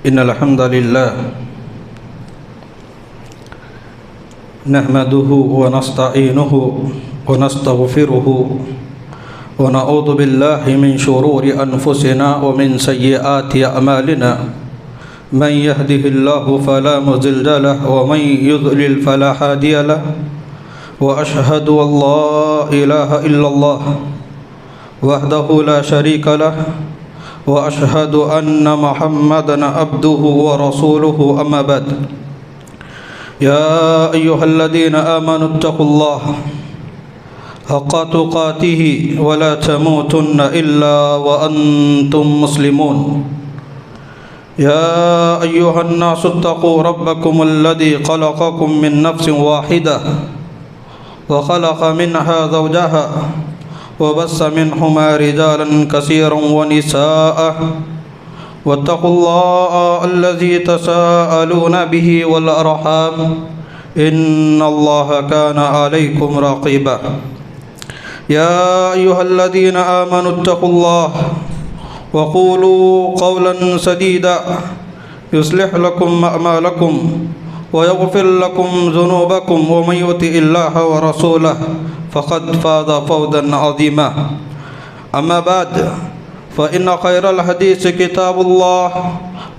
إن الحمد لله نحمده ونستعينه ونستغفره ونعوذ بالله من شرور أنفسنا ومن سيئات أعمالنا من يهده الله فلا مضل له ومن يضلل فلا هادي له وأشهد أن لا إله إلا الله وحده لا شريك له وأشهد أن محمدًا عبده ورسوله أما بعد يا أيها الذين آمنوا اتقوا الله حق تقاته ولا تموتن إلا وأنتم مسلمون يا أيها الناس اتقوا ربكم الذي خلقكم من نفس واحدة وخلق منها زوجها وبث منهما رجالا كثيرا ونساء واتقوا الله الذي تساءلون به والأرحام إن الله كان عليكم رقيبا يا أيها الذين آمنوا اتقوا الله وقولوا قولا سديدا يصلح لكم أعمالكم ويغفر لكم ذنوبكم ومن يطع الله ورسوله فقد فاز فوزا عظيما أما بعد فإن خير الحديث كتاب الله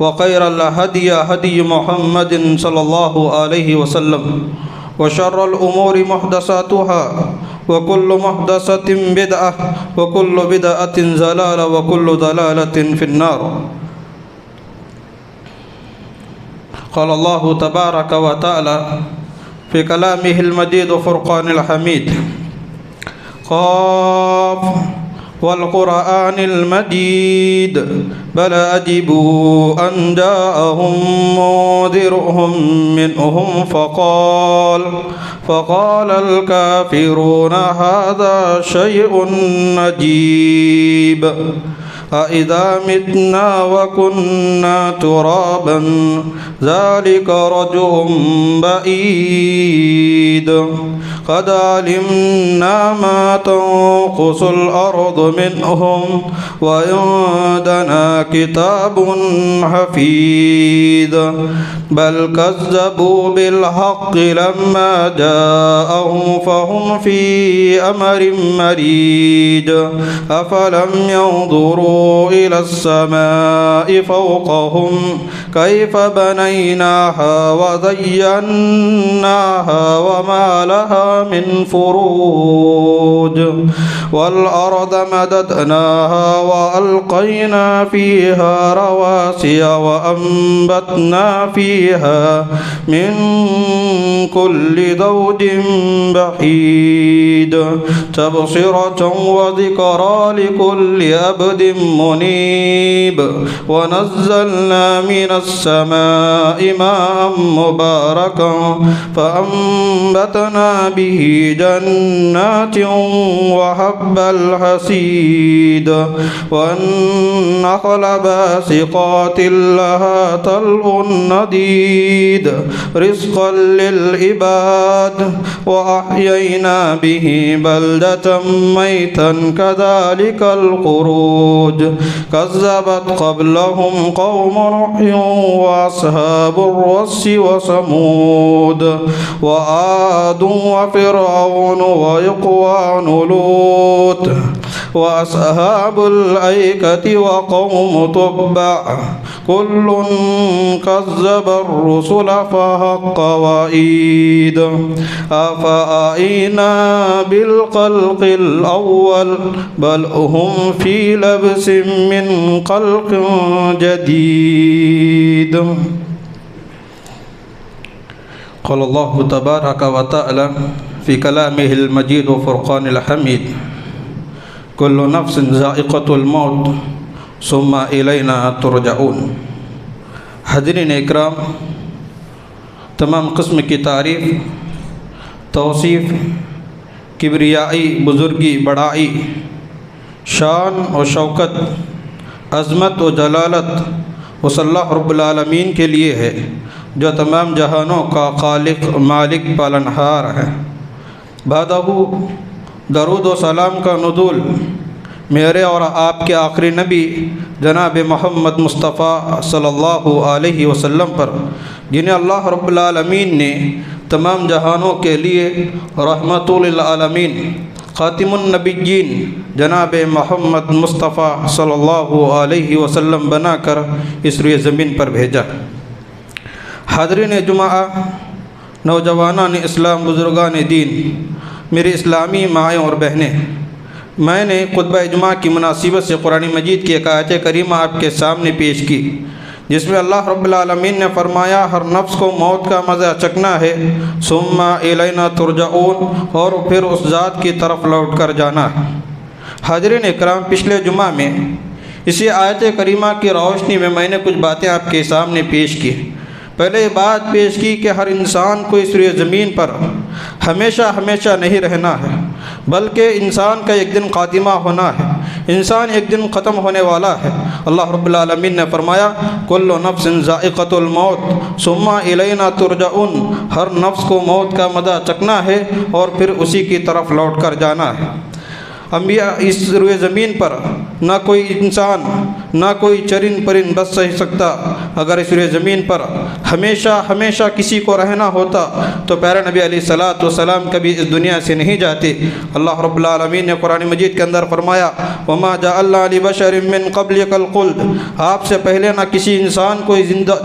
وخير الهدي هدي محمد صلى الله عليه وسلم وشر الأمور محدثاتها وكل محدثة بدعة وكل بدعة ضلالة وكل ضلالة في النار قال الله تبارك وتعالى في كلامه المجيد وفرقان الحميد قاف والقرآن المجيد بل عجبوا أن جاءهم منذرهم منهم فقال الكافرون هذا شيء عجيب أإذا متنا وكنا ترابا ذلك رجع بعيد قد علمنا ما تنقص الأرض منهم وعندنا كتاب حفيظ بل كذبوا بالحق لما جاءهم فهم في أمر مريج أفلم ينظروا إلى السماء فوقهم كيف بنيناها وزيناها وما لها من فروج والأرض مددناها وألقينا فيها رواسي وأنبتنا فيها من كل زوج بحيد تبصرة وذكرى لكل عبد منيب ونزلنا من السماء ماء مباركا فأنبتنا به جنات وحب الحصيد والنخل باسقات لها طلع نضيد رزقا للعباد وأحيينا به بلدة ميتا كذلك الخروج كذبت قبلهم قوم نوح وأصحاب الرس وثمود وعاد وفرعون وإخوان لوط وأصحاب الأيكة وقوم تبع كل كذب الرسل فحق وعيد أفأعينا بالخلق الأول بل هم في لبس من خلق جديد قال الله تبارك وتعالى في كلامه المجيد وفرقان الحميد كل نفس ذائقة الموت ثم إلينا ترجعون حاضرین اکرام، تمام قسم کی تعریف، توصیف، کبریائی، بزرگی، بڑائی، شان و شوکت، عظمت و جلالت وصلی اللہ رب العالمین کے لیے ہے جو تمام جہانوں کا خالق، مالک، پالنہار ہے۔ بعدہ درود و سلام کا نزول میرے اور آپ کے آخری نبی جناب محمد مصطفیٰ صلی اللہ علیہ وسلم پر، جنہیں اللہ رب العالمین نے تمام جہانوں کے لیے رحمت للعالمین خاتم النبیین جناب محمد مصطفیٰ صلی اللہ علیہ وسلم بنا کر اس روئے زمین پر بھیجا۔ حاضرین جمعہ، نوجوانان اسلام، بزرگان دین، میری اسلامی مائیں اور بہنیں، میں نے خطبہ جمعہ کی مناسبت سے قرآن مجید کی ایک آیت کریمہ آپ کے سامنے پیش کی، جس میں اللہ رب العالمین نے فرمایا ہر نفس کو موت کا مزہ چکھنا ہے، ثم الینا ترجعون، اور پھر اس ذات کی طرف لوٹ کر جانا ہے۔ حاضرین اکرام، پچھلے جمعہ میں اسی آیت کریمہ کی روشنی میں نے کچھ باتیں آپ کے سامنے پیش کی۔ پہلے یہ بات پیش کی کہ ہر انسان کو اس روئے زمین پر ہمیشہ نہیں رہنا ہے، بلکہ انسان کا ایک دن خاتمہ ہونا ہے، انسان ایک دن ختم ہونے والا ہے۔ اللہ رب العالمین نے فرمایا کل نفس ذائقۃ الموت ثم الینا ترجعون، ہر نفس کو موت کا مزہ چکھنا ہے اور پھر اسی کی طرف لوٹ کر جانا ہے۔ انبیاء اس روئے زمین پر نہ کوئی انسان نہ کوئی چرند پرند بس سہ سکتا۔ اگر اس روئے زمین پر ہمیشہ کسی کو رہنا ہوتا تو پیارے نبی علیہ الصلوۃ والسلام کبھی اس دنیا سے نہیں جاتے۔ اللہ رب العالمین نے قرآن مجید کے اندر فرمایا وما جعلنا لبشر من قبلک الخلد، آپ سے پہلے نہ کسی انسان کو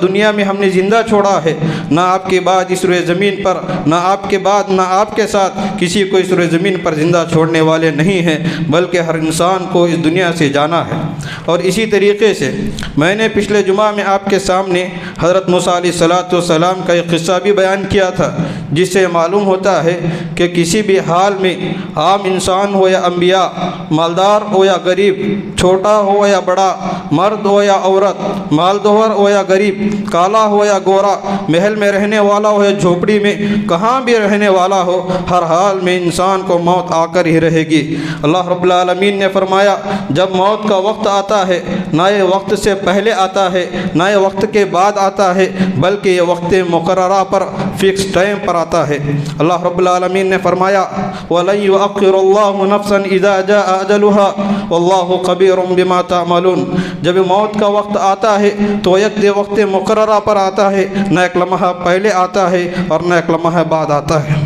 دنیا میں ہم نے زندہ چھوڑا ہے، نہ آپ کے بعد اس روئے زمین پر، نہ آپ کے بعد نہ آپ کے ساتھ کسی کو اس روئے زمین پر زندہ چھوڑنے والے نہیں ہیں، بلکہ ہر انسان کو اس دنیا سے جانا ہے۔ اور اسی طریقے سے میں نے پچھلے جمعہ میں آپ کے سامنے حضرت موسیٰ علیہ السلام کا ایک قصہ بھی بیان کیا تھا، جس سے معلوم ہوتا ہے کہ کسی بھی حال میں عام انسان ہو یا انبیاء، مالدار ہو یا غریب، چھوٹا ہو یا بڑا، مرد ہو یا عورت، مالدار ہو یا غریب، کالا ہو یا گورا، محل میں رہنے والا ہو یا جھوپڑی میں، کہاں بھی رہنے والا ہو، ہر حال میں انسان کو موت آ کر ہی رہے گی۔ اللہ رب العالمین نے فرمایا جب موت کا وقت آتا ہے، نہ یہ وقت سے پہلے آتا ہے نہ یہ وقت کے بعد آتا ہے، بلکہ یہ وقت مقررہ پر، فکس ٹائم پر آتا ہے۔ اللہ رب العالمین نے فرمایا وَلَن يُؤَخِّرَ اللَّهُ نَفْسًا إِذَا جَاءَ أَجَلُهَا وَاللَّهُ خَبِيرٌ بِمَا تَعْمَلُونَ، جب موت کا وقت آتا ہے تو یک وقت مقررہ پر آتا ہے، نہ ایک لمحہ پہلے آتا ہے اور نہ ایک لمحہ بعد آتا ہے۔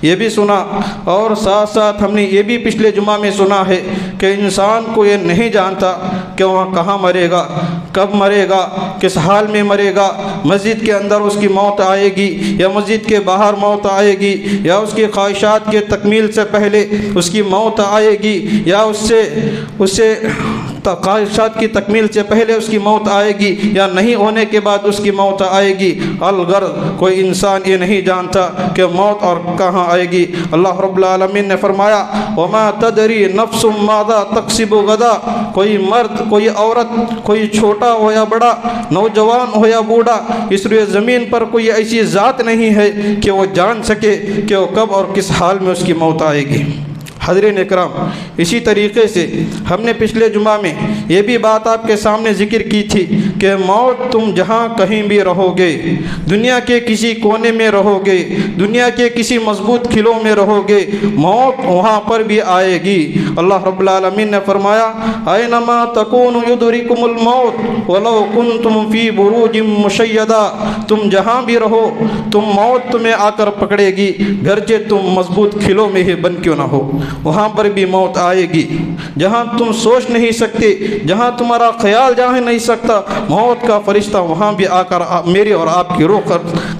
یہ بھی سنا، اور ساتھ ساتھ ہم نے یہ بھی پچھلے جمعہ میں سنا ہے کہ انسان کو یہ نہیں جانتا کہ وہاں کہاں مرے گا، کب مرے گا، کس حال میں مرے گا، مسجد کے اندر اس کی موت آئے گی یا مسجد کے باہر موت آئے گی، یا اس کی خواہشات کے تکمیل سے پہلے اس کی موت آئے گی، یا اس سے خواہشات کی تکمیل سے پہلے اس کی موت آئے گی، یا نہیں ہونے کے بعد اس کی موت آئے گی۔ الغرض کوئی انسان یہ نہیں جانتا کہ موت اور کہاں آئے گی۔ اللہ رب العالمین نے فرمایا وما تدری نفس ماذا تکسب غدا، کوئی مرد، کوئی عورت، کوئی چھوٹا ہو یا بڑا، نوجوان ہو یا بوڑھا، اس روئے زمین پر کوئی ایسی ذات نہیں ہے کہ وہ جان سکے کہ وہ کب اور کس حال میں اس کی موت آئے گی۔ حضرین اکرام، اسی طریقے سے ہم نے پچھلے جمعہ میں یہ بھی بات آپ کے سامنے ذکر کی تھی کہ موت تم جہاں کہیں بھی رہو گے، دنیا کے کسی کونے میں رہو گے، دنیا کے کسی مضبوط قلعوں میں رہو گے، موت وہاں پر بھی آئے گی۔ اللہ رب العالمین نے فرمایا اینما تکونوا یدرککم الموت ولو کنتم فی بروج مشیدہ، تم جہاں بھی رہو تم موت تمہیں آ کر پکڑے گی، گرچہ تم مضبوط قلعوں میں ہی بن کیوں نہ ہو، وہاں پر بھی موت آئے گی۔ جہاں تم سوچ نہیں سکتے، جہاں تمہارا خیال جا نہیں سکتا، موت کا فرشتہ وہاں بھی آ کر میری اور آپ کی روح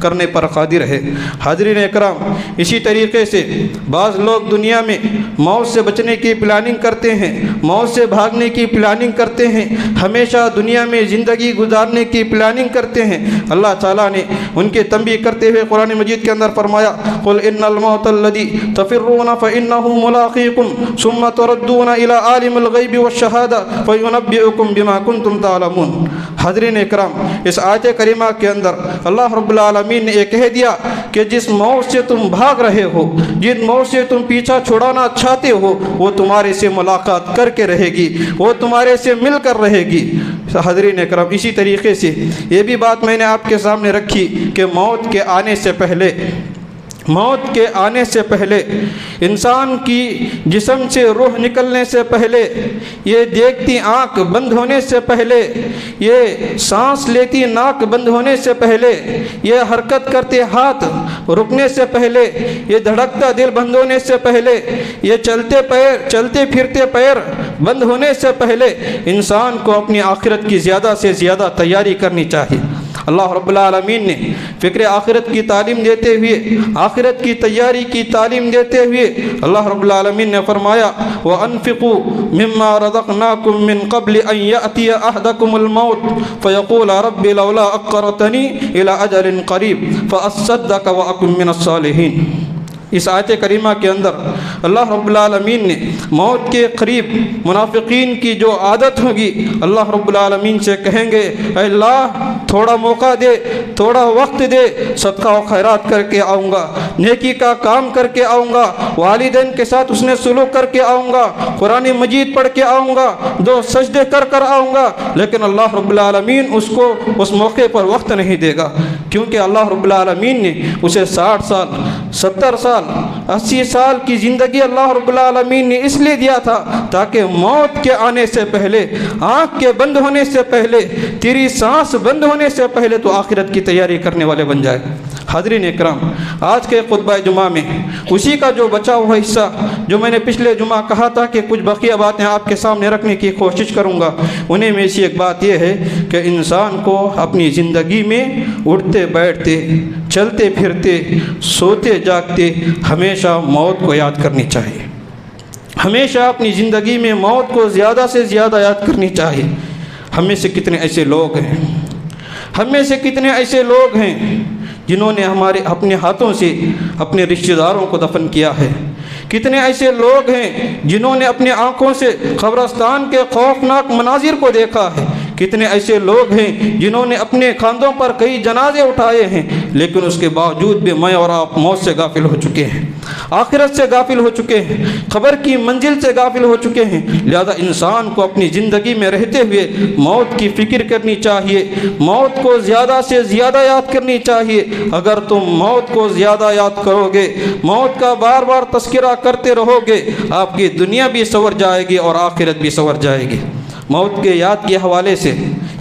کرنے پر قادر ہے۔ حاضرین اکرام، اسی طریقے سے بعض لوگ دنیا میں موت سے بچنے کی پلاننگ کرتے ہیں، موت سے بھاگنے کی پلاننگ کرتے ہیں، ہمیشہ دنیا میں زندگی گزارنے کی پلاننگ کرتے ہیں۔ اللہ تعالیٰ نے ان کے تنبیہ کرتے ہوئے قرآن مجید کے اندر فرمایا قل ان الموت الذی تفرون فانہ ملاقیکم ثم تردون الی عالم الغیب والشہادہ فینبئکم بما کنتم تعلمون۔ حاضرین اکرام، اس آیت کریمہ کے اندر اللہ رب العالمین نے یہ کہہ دیا کہ جس موت سے تم بھاگ رہے ہو، جن موت سے تم پیچھا چھڑانا چاہتے ہو، وہ تمہارے سے ملاقات کر کے رہے گی، وہ تمہارے سے مل کر رہے گی۔ حاضرین اکرام، اسی طریقے سے یہ بھی بات میں نے آپ کے سامنے رکھی کہ موت کے آنے سے پہلے موت کے آنے سے پہلے، انسان کی جسم سے روح نکلنے سے پہلے، یہ دیکھتی آنکھ بند ہونے سے پہلے، یہ سانس لیتی ناک بند ہونے سے پہلے، یہ حرکت کرتے ہاتھ رکنے سے پہلے، یہ دھڑکتا دل بند ہونے سے پہلے، یہ چلتے پھرتے پیر بند ہونے سے پہلے انسان کو اپنی آخرت کی زیادہ سے زیادہ تیاری کرنی چاہیے۔ اللہ رب العالمین نے فکر آخرت کی تعلیم دیتے ہوئے، آخرت کی تیاری کی تعلیم دیتے ہوئے اللہ رب العالمین نے فرمایا وَأَنفِقُوا مِمَّا رَزَقْنَاكُم مِّن قَبْلِ أَن يَأْتِيَ أَحَدَكُمُ الْمَوْتُ فَيَقُولَ رَبِّ لَوْلَا أَخَّرْتَنِي إِلَىٰ أَجَلٍ قَرِيبٍ فَأَصَّدَّقَ وَأَكُن مِّنَ الصَّالِحِينَ۔ اس آیت کریمہ کے اندر اللہ رب العالمین نے موت کے قریب منافقین کی جو عادت ہوگی، اللہ رب العالمین سے کہیں گے اے اللہ تھوڑا موقع دے، تھوڑا وقت دے، صدقہ و خیرات کر کے آؤں گا، نیکی کا کام کر کے آؤں گا، والدین کے ساتھ اس نے سلوک کر کے آؤں گا، قرآن مجید پڑھ کے آؤں گا، 2 سجدے کر آؤں گا، لیکن اللہ رب العالمین اس کو اس موقع پر وقت نہیں دے گا، کیونکہ اللہ رب العالمین نے اسے 60 سال 70 سال 80 سال کی زندگی اللہ رب العالمین نے اس لیے دیا تھا تاکہ موت کے آنے سے پہلے، آنکھ کے بند ہونے سے پہلے، تیری سانس بند ہونے سے پہلے تو آخرت کی تیاری کرنے والے بن جائے۔ حاضرین اکرام، آج کے خطبہ جمعہ میں اسی کا جو بچا ہوا حصہ جو میں نے پچھلے جمعہ کہا تھا کہ کچھ بقیہ باتیں آپ کے سامنے رکھنے کی کوشش کروں گا، انہیں میں سے ایک بات یہ ہے کہ انسان کو اپنی زندگی میں اٹھتے بیٹھتے، چلتے پھرتے، سوتے جاگتے ہمیشہ موت کو یاد کرنی چاہیے۔ ہمیشہ اپنی زندگی میں موت کو زیادہ سے زیادہ یاد کرنی چاہیے۔ ہم میں سے کتنے ایسے لوگ ہیں، ہم میں سے کتنے ایسے لوگ ہیں جنہوں نے اپنے ہاتھوں سے اپنے رشتہ داروں کو دفن کیا ہے؟ کتنے ایسے لوگ ہیں جنہوں نے اپنے آنکھوں سے قبرستان کے خوفناک مناظر کو دیکھا ہے؟ کتنے ایسے لوگ ہیں جنہوں نے اپنے کاندھوں پر کئی جنازے اٹھائے ہیں، لیکن اس کے باوجود بھی میں اور آپ موت سے غافل ہو چکے ہیں، آخرت سے غافل ہو چکے ہیں، قبر کی منزل سے غافل ہو چکے ہیں۔ لہذا انسان کو اپنی زندگی میں رہتے ہوئے موت کی فکر کرنی چاہیے، موت کو زیادہ سے زیادہ یاد کرنی چاہیے۔ اگر تم موت کو زیادہ یاد کرو گے، موت کا بار بار تذکرہ کرتے رہو گے، آپ کی دنیا بھی سنور جائے گی اور آخرت بھی سنور جائے گی۔ موت کے یاد کے حوالے سے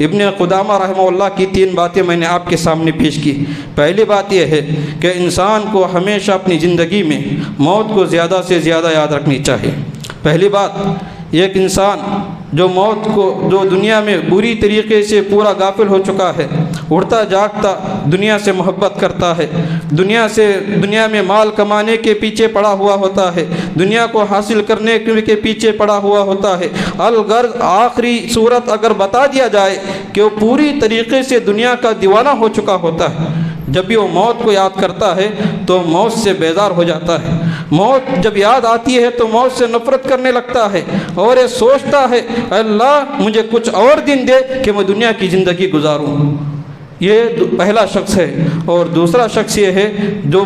ابن قدامہ رحمہ اللہ کی 3 باتیں میں نے آپ کے سامنے پیش کی۔ پہلی بات یہ ہے کہ انسان کو ہمیشہ اپنی زندگی میں موت کو زیادہ سے زیادہ یاد رکھنی چاہیے۔ پہلی بات، ایک انسان جو دنیا میں بری طریقے سے پورا غافل ہو چکا ہے، اڑتا جاگتا دنیا سے محبت کرتا ہے، دنیا میں مال کمانے کے پیچھے پڑا ہوا ہوتا ہے، دنیا کو حاصل کرنے کے پیچھے پڑا ہوا ہوتا ہے۔ الغرض آخری صورت اگر بتا دیا جائے کہ وہ پوری طریقے سے دنیا کا دیوانہ ہو چکا ہوتا ہے، جب بھی وہ موت کو یاد کرتا ہے تو موت سے بیزار ہو جاتا ہے۔ موت جب یاد آتی ہے تو موت سے نفرت کرنے لگتا ہے اور یہ سوچتا ہے اللہ مجھے کچھ اور دن دے کہ میں دنیا کی زندگی گزاروں۔ یہ پہلا شخص ہے۔ اور دوسرا شخص یہ ہے جو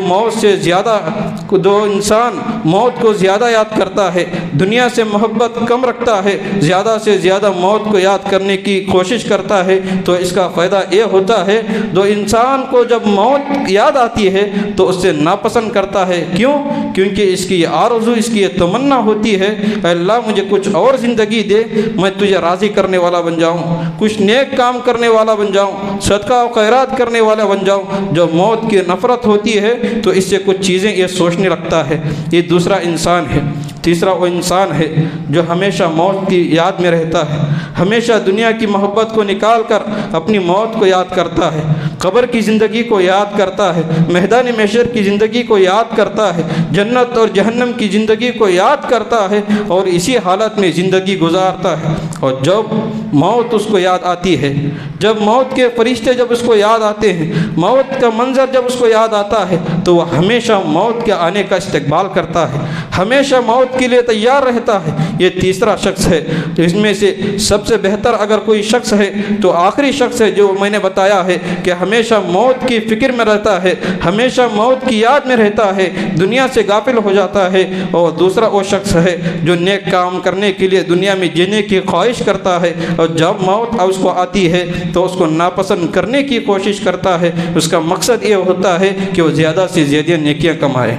انسان موت کو زیادہ یاد کرتا ہے، دنیا سے محبت کم رکھتا ہے، زیادہ سے زیادہ موت کو یاد کرنے کی کوشش کرتا ہے، تو اس کا فائدہ یہ ہوتا ہے جو انسان کو جب موت یاد آتی ہے تو اس سے ناپسند کرتا ہے۔ کیونکہ اس کی آرزو، اس کی یہ تمنا ہوتی ہے اے اللہ مجھے کچھ اور زندگی دے، میں تجھے راضی کرنے والا بن جاؤں، کچھ نیک کام کرنے والا بن جاؤں، صدقہ و خیرات کرنے والا بن جاؤں۔ جو موت کی نفرت ہوتی ہے تو اس سے کچھ چیزیں یہ سوچنے لگتا ہے۔ یہ دوسرا انسان ہے۔ تیسرا وہ انسان ہے جو ہمیشہ موت کی یاد میں رہتا ہے، ہمیشہ دنیا کی محبت کو نکال کر اپنی موت کو یاد کرتا ہے، قبر کی زندگی کو یاد کرتا ہے، میدان محشر کی زندگی کو یاد کرتا ہے، جنت اور جہنم کی زندگی کو یاد کرتا ہے اور اسی حالت میں زندگی گزارتا ہے۔ اور جب موت اس کو یاد آتی ہے، جب موت کے فرشتے جب اس کو یاد آتے ہیں، موت کا منظر جب اس کو یاد آتا ہے تو وہ ہمیشہ موت کے آنے کا استقبال کرتا ہے، ہمیشہ موت موت کے لیے تیار رہتا ہے، یہ تیسرا شخص ہے۔ اس میں سے سب سے بہتر اگر کوئی شخص ہے تو آخری شخص ہے جو میں نے بتایا ہے کہ ہمیشہ موت کی فکر میں رہتا ہے، ہمیشہ موت کی یاد میں رہتا ہے، دنیا سے غافل ہو جاتا ہے۔ اور دوسرا وہ شخص ہے جو نیک کام کرنے کے لیے دنیا میں جینے کی خواہش کرتا ہے، اور جب موت اس کو آتی ہے تو اس کو ناپسند کرنے کی کوشش کرتا ہے۔ اس کا مقصد یہ ہوتا ہے کہ وہ زیادہ سے زیادہ نیکیاں کمائے۔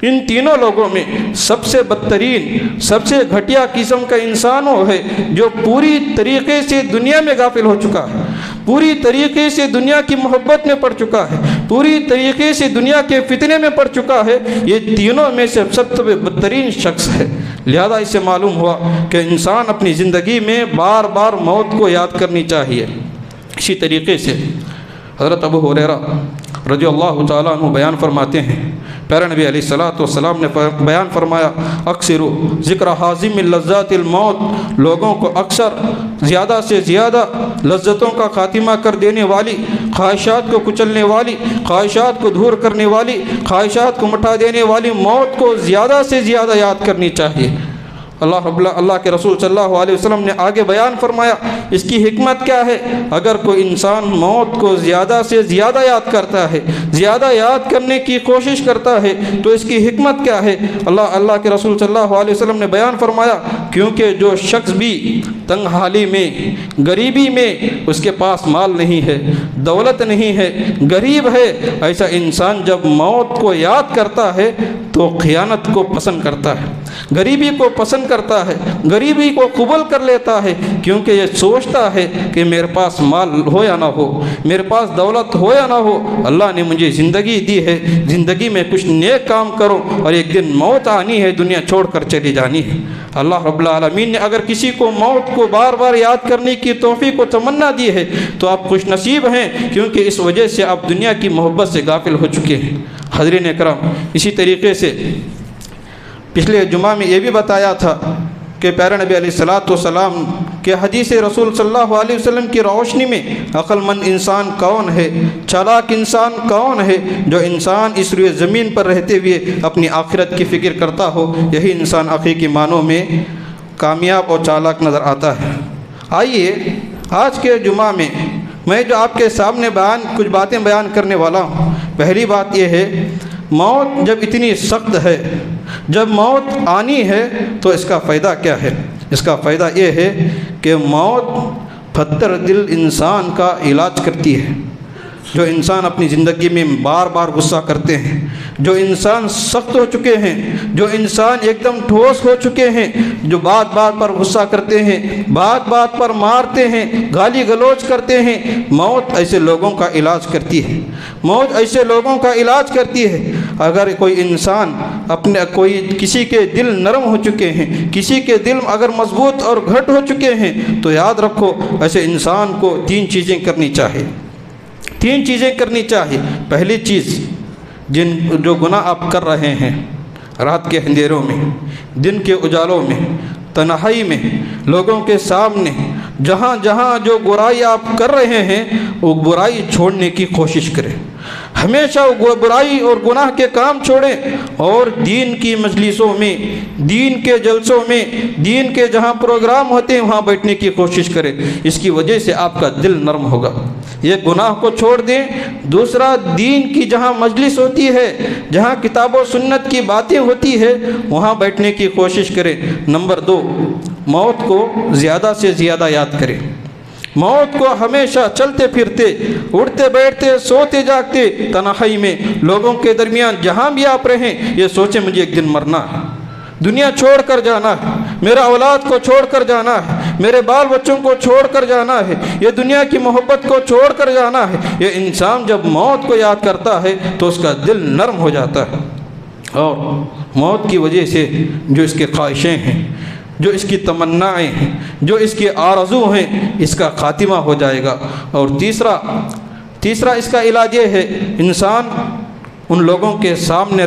ان تینوں لوگوں میں سب سے بدترین، سب سے گھٹیا قسم کا انسان وہ ہے جو پوری طریقے سے دنیا میں غافل ہو چکا ہے، پوری طریقے سے دنیا کی محبت میں پڑ چکا ہے، پوری طریقے سے دنیا کے فتنے میں پڑ چکا ہے۔ یہ تینوں میں سے سب سے بدترین شخص ہے۔ لہذا اس سے معلوم ہوا کہ انسان اپنی زندگی میں بار بار موت کو یاد کرنی چاہیے۔ اسی طریقے سے حضرت ابو ہریرہ رضی اللہ تعالیٰ عنہ بیان فرماتے ہیں، پیارے نبی علیہ الصلوۃ والسلام نے بیان فرمایا، اکثر ذکر حازم لذات الموت، لوگوں کو اکثر زیادہ سے زیادہ لذتوں کا خاتمہ کر دینے والی، خواہشات کو کچلنے والی، خواہشات کو دور کرنے والی، خواہشات کو مٹا دینے والی موت کو زیادہ سے زیادہ یاد کرنی چاہیے۔ اللہ کے رسول صلی اللہ علیہ وسلم نے آگے بیان فرمایا اس کی حکمت کیا ہے۔ اگر کوئی انسان موت کو زیادہ سے زیادہ یاد کرتا ہے، زیادہ یاد کرنے کی کوشش کرتا ہے تو اس کی حکمت کیا ہے۔ اللہ کے رسول صلی اللہ علیہ وسلم نے بیان فرمایا، کیونکہ جو شخص بھی تنگ حالی میں، غریبی میں، اس کے پاس مال نہیں ہے، دولت نہیں ہے، غریب ہے، ایسا انسان جب موت کو یاد کرتا ہے تو خیانت کو پسند کرتا ہے، غریبی کو پسند کرتا ہے، غریبی کو قبول کر لیتا ہے، کیونکہ یہ سوچتا ہے کہ میرے پاس مال ہو یا نہ ہو، میرے پاس دولت ہو یا نہ ہو، اللہ نے مجھے زندگی دی ہے، زندگی میں کچھ نیک کام کرو، اور ایک دن موت آنی ہے، دنیا چھوڑ کر چلی جانی ہے۔ اللہ رب العالمین نے اگر کسی کو موت کو بار بار یاد کرنے کی توفیق و تمنا دی ہے تو آپ خوش نصیب ہیں، کیونکہ اس وجہ سے آپ دنیا کی محبت سے غافل ہو چکے ہیں۔ حضرین اکرام، اسی طریقے سے پچھلے جمعہ میں یہ بھی بتایا تھا کہ پیارے نبی علیہ الصلوۃ والسلام کہ حدیث رسول صلی اللہ علیہ وسلم کی روشنی میں عقل مند انسان کون ہے، چالاک انسان کون ہے، جو انسان اس روئے زمین پر رہتے ہوئے اپنی آخرت کی فکر کرتا ہو، یہی انسان حقیقی معنوں میں کامیاب اور چالاک نظر آتا ہے۔ آئیے آج کے جمعہ میں جو آپ کے سامنے کچھ باتیں بیان کرنے والا ہوں۔ پہلی بات یہ ہے، موت جب اتنی سخت ہے، جب موت آنی ہے تو اس کا فائدہ کیا ہے؟ اس کا فائدہ یہ ہے کہ موت پتھر دل انسان کا علاج کرتی ہے۔ جو انسان اپنی زندگی میں بار بار غصہ کرتے ہیں، جو انسان سخت ہو چکے ہیں، جو انسان ایک دم ٹھوس ہو چکے ہیں، جو بات بات پر غصہ کرتے ہیں، بات بات پر مارتے ہیں، گالی گلوچ کرتے ہیں، موت ایسے لوگوں کا علاج کرتی ہے۔ موت ایسے لوگوں کا علاج کرتی ہے۔ اگر کوئی انسان کسی کے دل نرم ہو چکے ہیں، کسی کے دل اگر مضبوط اور گھٹ ہو چکے ہیں تو یاد رکھو ایسے انسان کو تین چیزیں کرنی چاہیے۔ پہلی چیز، جو گناہ آپ کر رہے ہیں رات کے اندھیروں میں، دن کے اجالوں میں، تنہائی میں، لوگوں کے سامنے، جہاں جہاں جو برائی آپ کر رہے ہیں وہ برائی چھوڑنے کی کوشش کریں۔ ہمیشہ وہ برائی اور گناہ کے کام چھوڑیں اور دین کی مجلسوں میں، دین کے جلسوں میں، دین کے جہاں پروگرام ہوتے ہیں وہاں بیٹھنے کی کوشش کریں۔ اس کی وجہ سے آپ کا دل نرم ہوگا۔ یہ گناہ کو چھوڑ دیں۔ دوسرا، دین کی جہاں مجلس ہوتی ہے، جہاں کتاب و سنت کی باتیں ہوتی ہے وہاں بیٹھنے کی کوشش کریں۔ نمبر 2، موت کو زیادہ سے زیادہ یاد کریں۔ موت کو ہمیشہ چلتے پھرتے، اٹھتے بیٹھتے، سوتے جاگتے، تنہائی میں، لوگوں کے درمیان جہاں بھی آپ رہیں یہ سوچیں مجھے ایک دن مرنا ہے، دنیا چھوڑ کر جانا ہے، میرے اولاد کو چھوڑ کر جانا ہے، میرے بال بچوں کو چھوڑ کر جانا ہے، یہ دنیا کی محبت کو چھوڑ کر جانا ہے۔ یہ انسان جب موت کو یاد کرتا ہے تو اس کا دل نرم ہو جاتا ہے، اور موت کی وجہ سے جو اس کے خواہشیں ہیں، جو اس کی تمنائیں ہیں، جو اس کی آرزو ہیں، اس کا خاتمہ ہو جائے گا۔ اور تیسرا اس کا علاج یہ ہے، انسان ان لوگوں کے سامنے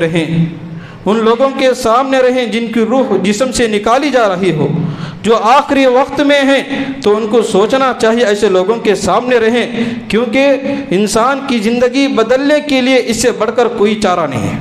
رہیں جن کی روح جسم سے نکالی جا رہی ہو، جو آخری وقت میں ہیں، تو ان کو سوچنا چاہیے ایسے لوگوں کے سامنے رہیں، کیونکہ انسان کی زندگی بدلنے کے لیے اس سے بڑھ کر کوئی چارہ نہیں ہے۔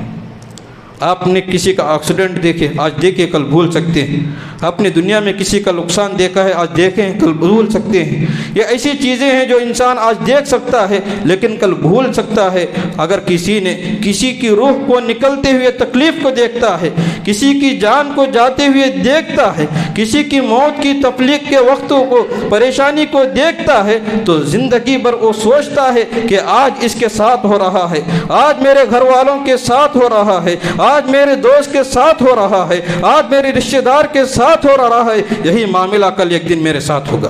آپ نے کسی کا ایکسیڈنٹ دیکھے، آج دیکھے کل بھول سکتے ہیں۔ آپ نے دنیا میں کسی کا نقصان دیکھا ہے، آج دیکھیں کل بھول سکتے ہیں۔ یہ ایسی چیزیں ہیں جو انسان آج دیکھ سکتا ہے لیکن کل بھول سکتا ہے۔ اگر کسی نے کسی کی روح کو نکلتے ہوئے تکلیف کو دیکھتا ہے، کسی کی جان کو جاتے ہوئے دیکھتا ہے، کسی کی موت کی تفلیق کے وقتوں کو، پریشانی کو دیکھتا ہے، تو زندگی بھر وہ سوچتا ہے کہ آج اس کے ساتھ ہو رہا ہے، آج میرے گھر والوں کے ساتھ ہو رہا ہے، آج میرے دوست کے ساتھ ہو رہا ہے، آج میرے رشتہ دار کے ساتھ ہو رہا ہے، یہی معاملہ کل ایک دن میرے ساتھ ہوگا،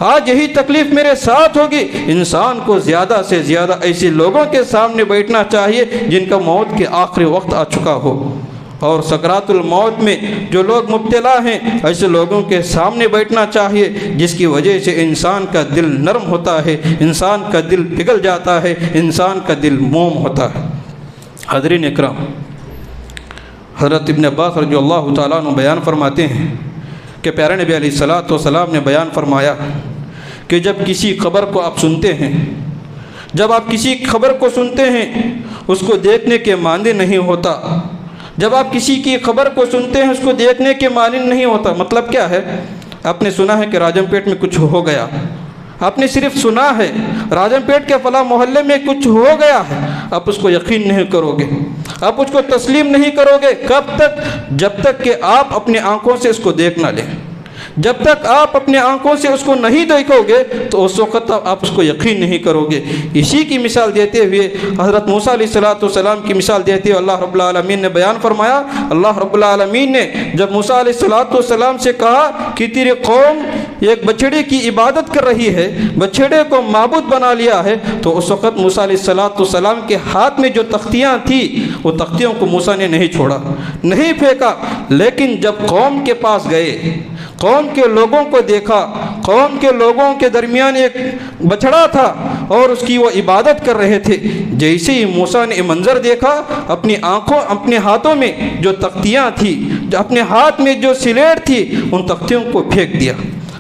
آج یہی تکلیف میرے ساتھ ہوگی۔ انسان کو زیادہ سے زیادہ ایسے لوگوں کے سامنے بیٹھنا چاہیے جن کا موت کے آخری وقت آ چکا ہو، اور سکرات الموت میں جو لوگ مبتلا ہیں ایسے لوگوں کے سامنے بیٹھنا چاہیے جس کی وجہ سے انسان کا دل نرم ہوتا ہے، انسان کا دل پگھل جاتا ہے، انسان کا دل موم ہوتا ہے۔ حاضرین اکرام، حضرت ابن عباس رضی اللہ تعالیٰ عنہ بیان فرماتے ہیں کہ پیارے نبی علیہ الصلوۃ والسلام نے بیان فرمایا کہ جب کسی خبر کو آپ سنتے ہیں، جب آپ کسی خبر کو سنتے ہیں اس کو دیکھنے کے مانند نہیں ہوتا، جب آپ کسی کی خبر کو سنتے ہیں اس کو دیکھنے کے مانند نہیں ہوتا۔ مطلب کیا ہے؟ آپ نے سنا ہے کہ راجم پیٹ میں کچھ ہو گیا، آپ نے صرف سنا ہے راجم پیٹ کے فلاں محلے میں کچھ ہو گیا ہے، آپ اس کو یقین نہیں کرو گے، آپ اس کو تسلیم نہیں کرو گے۔ کب تک؟ جب تک کہ آپ اپنے آنکھوں سے اس کو دیکھ نہ لیں۔ جب تک آپ اپنے آنکھوں سے اس کو نہیں دیکھو گے تو اس وقت آپ اس کو یقین نہیں کرو گے۔ اسی کی مثال دیتے ہوئے حضرت موسیٰ علیہ السلام کی مثال دیتے ہوئے اللہ رب العالمین نے بیان فرمایا، اللہ رب العالمین نے جب موسیٰ علیہ السلام سے کہا کہ تیری قوم ایک بچڑے کی عبادت کر رہی ہے، بچڑے کو معبود بنا لیا ہے، تو اس وقت موسیٰ علیہ السلام کے ہاتھ میں جو تختیاں تھیں وہ تختیوں کو موسیٰ نے نہیں چھوڑا، نہیں پھینکا، لیکن جب قوم کے پاس گئے، قوم کے لوگوں کو دیکھا، قوم کے لوگوں کے درمیان ایک بچڑا تھا اور اس کی وہ عبادت کر رہے تھے، جیسے ہی موسیٰ نے منظر دیکھا اپنی آنکھوں، اپنے ہاتھوں میں جو تختیاں تھی، اپنے ہاتھ میں جو سلیٹ تھی، ان تختیوں کو پھینک دیا۔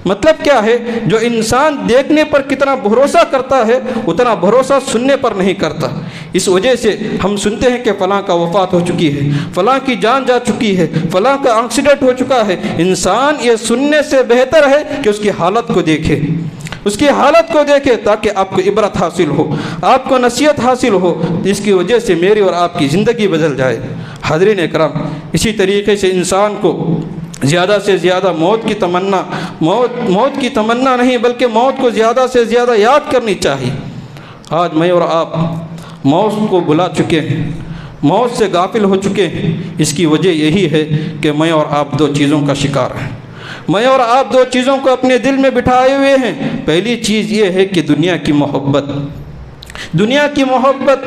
مطلب کیا ہے؟ جو انسان دیکھنے پر کتنا بھروسہ کرتا ہے اتنا بھروسہ سننے پر نہیں کرتا۔ اس وجہ سے ہم سنتے ہیں کہ فلاں کا وفات ہو چکی ہے، فلاں کی جان جا چکی ہے، فلاں کا ایکسیڈنٹ ہو چکا ہے۔ انسان یہ سننے سے بہتر ہے کہ اس کی حالت کو دیکھے، اس کی حالت کو دیکھے تاکہ آپ کو عبرت حاصل ہو، آپ کو نصیحت حاصل ہو، جس کی وجہ سے میری اور آپ کی زندگی بدل جائے۔ حاضرین اکرام، اسی طریقے سے انسان کو زیادہ سے زیادہ موت کی تمنا نہیں بلکہ موت کو زیادہ سے زیادہ یاد کرنی چاہیے۔ آج میں اور آپ موت کو بھلا چکے ہیں، موت سے غافل ہو چکے ہیں۔ اس کی وجہ یہی ہے کہ میں اور آپ دو چیزوں کا شکار ہیں، میں اور آپ دو چیزوں کو اپنے دل میں بٹھائے ہوئے ہیں۔ پہلی چیز یہ ہے کہ دنیا کی محبت، دنیا کی محبت،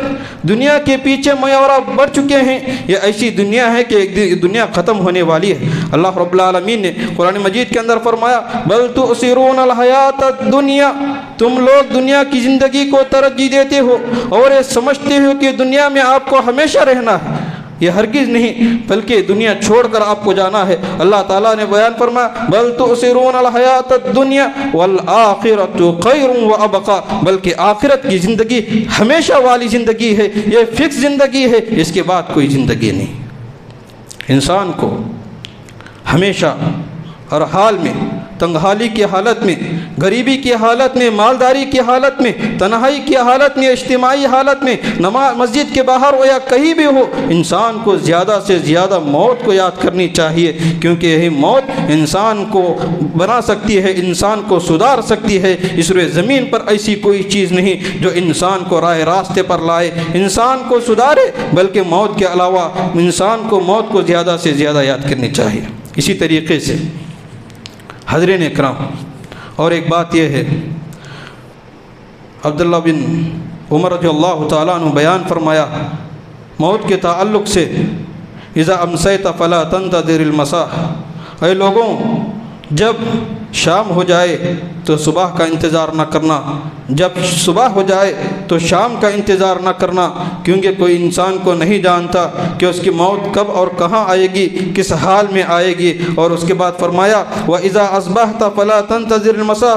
دنیا کے پیچھے میں اور آپ بڑھ چکے ہیں۔ یہ ایسی دنیا ہے کہ ایک دن دنیا ختم ہونے والی ہے۔ اللہ رب العالمین نے قرآن مجید کے اندر فرمایا، بل تؤثرون الحیات الدنیا، تم لوگ دنیا کی زندگی کو ترجیح دیتے ہو اور یہ سمجھتے ہو کہ دنیا میں آپ کو ہمیشہ رہنا ہے۔ یہ ہرگز نہیں، بلکہ دنیا چھوڑ کر آپ کو جانا ہے۔ اللہ تعالیٰ نے بیان فرمایا، بل تؤثرون الحیات الدنیا والآخرۃ خیر وابقیٰ، بلکہ آخرت کی زندگی ہمیشہ والی زندگی ہے، یہ فکس زندگی ہے، اس کے بعد کوئی زندگی نہیں۔ انسان کو ہمیشہ ہر حال میں، تنگحالی کی حالت میں، غریبی کی حالت میں، مالداری کی حالت میں، تنہائی کی حالت میں، اجتماعی حالت میں، مسجد کے باہر ہو یا کہیں بھی ہو، انسان کو زیادہ سے زیادہ موت کو یاد کرنی چاہیے، کیونکہ یہی موت انسان کو بنا سکتی ہے، انسان کو سدھار سکتی ہے۔ اس روئے زمین پر ایسی کوئی چیز نہیں جو انسان کو راہ راستے پر لائے، انسان کو سدھارے، بلکہ موت کے علاوہ انسان کو موت کو زیادہ سے زیادہ یاد کرنی چاہیے۔ اسی طریقے سے حضرین اکرام، اور ایک بات یہ ہے، عبداللہ بن عمر رضی اللہ تعالیٰ عنہ بیان فرمایا موت کے تعلق سے، اذا امسیت فلا تنتظر المساء، اے لوگوں جب شام ہو جائے تو صبح کا انتظار نہ کرنا، جب صبح ہو جائے تو شام کا انتظار نہ کرنا، کیونکہ کوئی انسان کو نہیں جانتا کہ اس کی موت کب اور کہاں آئے گی، کس حال میں آئے گی۔ اور اس کے بعد فرمایا، وَإِذَا أَصْبَحْتَ فَلَا تَنْتَظِرِ الْمَسَاءَ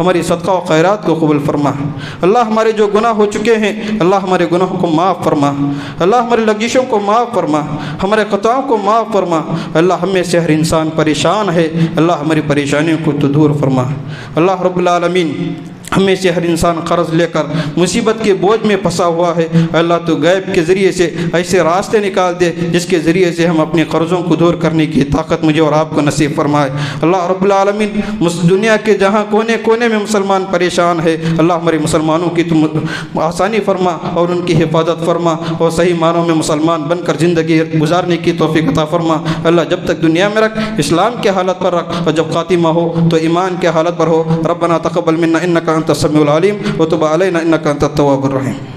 ہماری صدقہ و خیرات کو قبول فرما۔ اللہ ہمارے جو گناہ ہو چکے ہیں اللہ ہمارے گناہوں کو معاف فرما، اللہ ہماری لغزشوں کو معاف فرما، ہمارے خطاؤں کو معاف فرما۔ اللہ ہمیں سے ہر انسان پریشان ہے، اللہ ہماری پریشانیوں کو تو دور فرما۔ اللہ رب العالمین ہمیں سے ہر انسان قرض لے کر مصیبت کے بوجھ میں پھنسا ہوا ہے، اللہ تو غیب کے ذریعے سے ایسے راستے نکال دے جس کے ذریعے سے ہم اپنے قرضوں کو دور کرنے کی طاقت مجھے اور آپ کو نصیب فرمائے۔ اللہ رب العالمین دنیا کے جہاں کونے کونے میں مسلمان پریشان ہے، اللہ ہمارے مسلمانوں کی تم آسانی فرما اور ان کی حفاظت فرما اور صحیح معنوں میں مسلمان بن کر زندگی گزارنے کی توفیق عطا فرما۔ اللہ جب تک دنیا میں رکھ اسلام کے حالت پر رکھ، اور جب خاتمہ ہو تو ایمان کے حالت پر ہو۔ ربنا تقبل منا انک انت السمیع العلیم وتب علینا انک انت التواب الرحیم۔